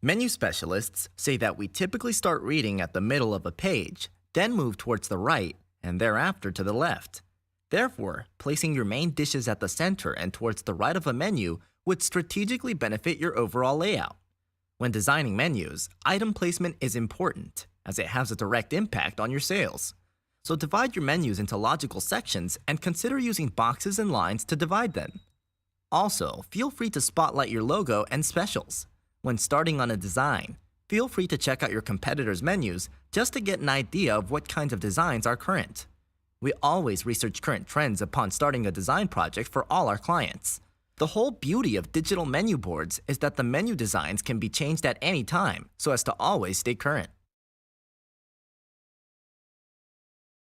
Menu specialists say that we typically start reading at the middle of a page, then move towards the right, and thereafter to the left. Therefore, placing your main dishes at the center and towards the right of a menu would strategically benefit your overall layout. When designing menus, item placement is important, as it has a direct impact on your sales. So divide your menus into logical sections and consider using boxes and lines to divide them. Also, feel free to spotlight your logo and specials. When starting on a design, feel free to check out your competitors' menus just to get an idea of what kinds of designs are current. We always research current trends upon starting a design project for all our clients. The whole beauty of digital menu boards is that the menu designs can be changed at any time so as to always stay current.